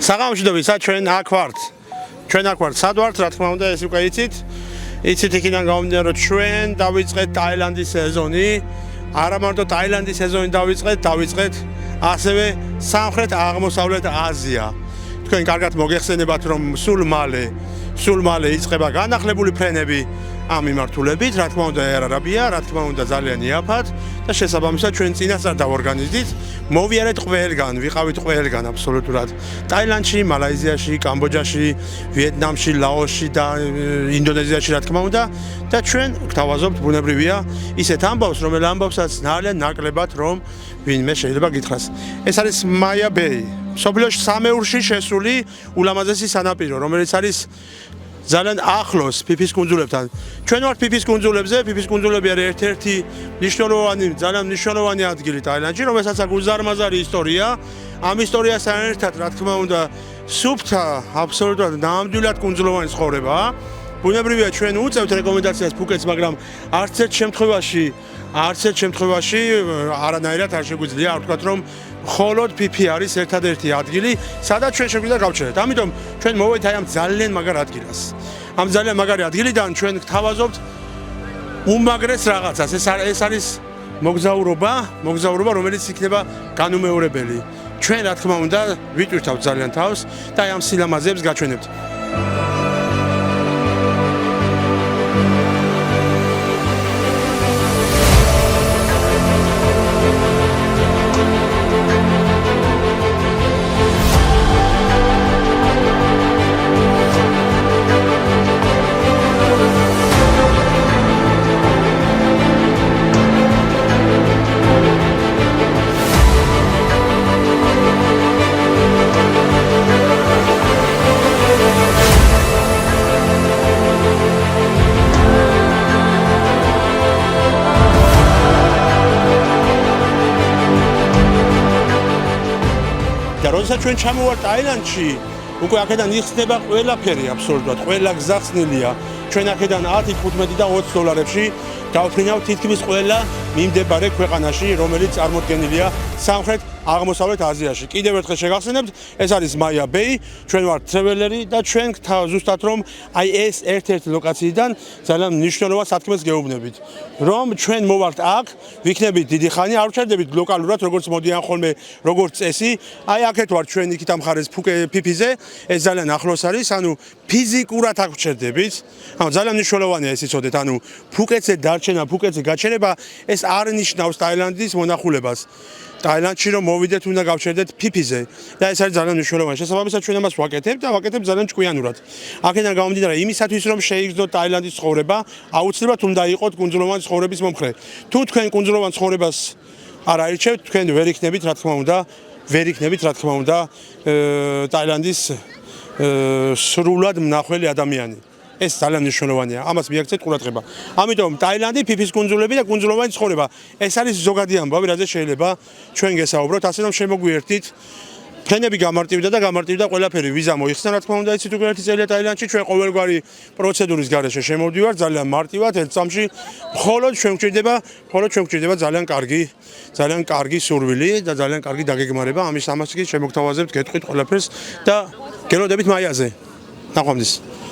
საღამოშიდობისა ჩვენ აქ ვართ. ჩვენ აქ ვართ. სად ვართ, რა თქმა უნდა, ეს უკვე იცით. იცით იქიდან გამომდინარე, რომ ჩვენ დავიწყეთ ტაილანდის სეზონი. არა მარტო ტაილანდის სეზონი დავიწყეთ, ასევე სამხრეთ აღმოსავლეთ აზია. თქვენ კარგად მოგეხსენებათ, რომ სულ მალე იწყება განახლებული ფრენები ამ მიმართულებით, რა თქმა უნდა, არაბია, რა თქმა უნდა, ძალიან იაფად და შესაბამისად ჩვენ წინასწარ დავორგანიზდით, მოვიარეთ ყველგან, ვიყავით ყველგან აბსოლუტურად. ტაილანდში, მალაიზიაში, კამბოჯაში, ვიეტნამში, ლაოსში და ინდონეზიაში, რა თქმა უნდა, და ჩვენ გვთავაზობთ, ბუნებრივია, ისეთ ამბავს, რომელ ამბავსაც ძალიან ნაკლებად რომ ვინმე შეიძლება გითხრას. ეს არის მაია ბეი. მსოფლიოში სამეურში შესული ულამაზესი სანაპირო, რომელიც არის ძალიან ახლოს ფიფის კუნძულებთან. ჩვენ ვართ ფიფის კუნძულებზე, ფიფის კუნძულები არის ერთ-ერთი ძალიან მნიშვნელოვანი ადგილი ტაილანდში, რომელსაც აქვს უზარმაზარი ისტორია. ამ ისტორიასთან ერთად, რა თქმა უნდა, სუფთა, აბსოლუტურად ნამდვილად კუნძულოვანი ცხოვრება. ბუნებრივია, ჩვენ უწევთ რეკომენდაციას ფუკეტს, მაგრამ არც ერთ შემთხვევაში არანაირად არ შეგვიძლია არ ვთქვათ, რომ მხოლოდ ფიფი არის ერთადერთი ადგილი, სადაც ჩვენ შეგვიძლია გავჩერდეთ. ამიტომ ჩვენ მოვედით აი ამ ძალიან მაგარ ადგილას. ამ ძალიან მაგარი ადგილიდან ჩვენ გთავაზობთ უმაგრეს რაღაცას. ეს არის მოგზაურობა, რომელიც იქნება განუმეორებელი. ჩვენ რა თქმა უნდა ვიტვირთავთ ძალიან თავს და აი ამ სილამაზეებს გაჩვენებთ. და როდესაც ჩვენ ჩამოვართ ტაილანდში, უკვე აქედან იხსნება ყველაფერი აბსოლუტურად, ყველა გზა ხსნილია. ჩვენ აქედან 10, 15 და 20 დოლარებში დავფრინავთ თითქმის ყველა მიმდებარე ქვეყანაში, რომელიც წარმოდგენილია სამხრეთ აღმოსავლეთ აზიაში. კიდევ ერთხელ შეგახსენებთ, ეს არის მაია ბეი, ჩვენ ვართ ტრეველერი და ჩვენ ზუსტად რომ აი ეს ერთ-ერთი ლოკაციიდან ძალიან მნიშვნელოვან სათქმეს გეუბნებით. რომ ჩვენ მოვართ აქ, ვიქნებით დიდი ხანი, არ ვჩერდებით ლოკალურად, როგორც მოდიან ხოლმე, როგორც წესი. აი აქეთ ვართ ჩვენ იქით ამ მხარეს ფიფიზე, ეს ძალიან ახლოს არის, ანუ ფიზიკურად აქ ვჩერდებით. ანუ ძალიან მნიშვნელოვანია ეს იცოდეთ, ანუ ფუკეტზე დარჩენა, ფუკეტზე გაჩერება, ეს არ ნიშნავს ტაილანდის მონახულებას. ტაილანდში რომ მოვიდეთ, უნდა გავჩერდეთ ფიფიზე და ეს არის ძალიან მნიშვნელოვანი. შესაბამისად ჩვენ ამას ვაკეთებთ და ვაკეთებთ ძალიან ჭკვიანურად. აქედან გამომდინარე, იმისათვის რომ შეიგრძნოთ ტაილანდის ცხოვრება, აუცილებლად უნდა იყოთ კუნძულოვანი ცხოვრების მომხრე. თუ თქვენ კუნძულოვან ცხოვრებას არ აირჩევთ, თქვენ ვერ იქნებით, რა თქმა უნდა, ტაილანდის სრულად მნახველი ადამიანი. ეს ძალიან მნიშვნელოვანია. ამას მიაქცეთ ყურადღება. ამიტომ ტაილანდი, ფიფის კუნძულები და კუნძულოვანი ცხოვრება. ეს არის ზოგადი ამბავი, რაზე შეიძლება ჩვენ გესაუბროთ, ასე რომ შემოგვიერთით. ფრენები გამარტივდა ყველაფერი, ვიზა მოიხსნა, რა თქმა უნდა, იცით უკვე ერთი წელია ტაილანდში, ჩვენ ყოველგვარი პროცედურის გარეშე შემოვდივართ, ძალიან მარტივად, ერთ წამში მხოლოდ ჩვენ გვჭირდება ძალიან კარგი სურვილი და ძალიან კარგი დაგეგმარება. ამას კი შემოგთავაზებთ, გეტყვით ყველაფერს და გელოდებით მაიაზე. ნახვამდის.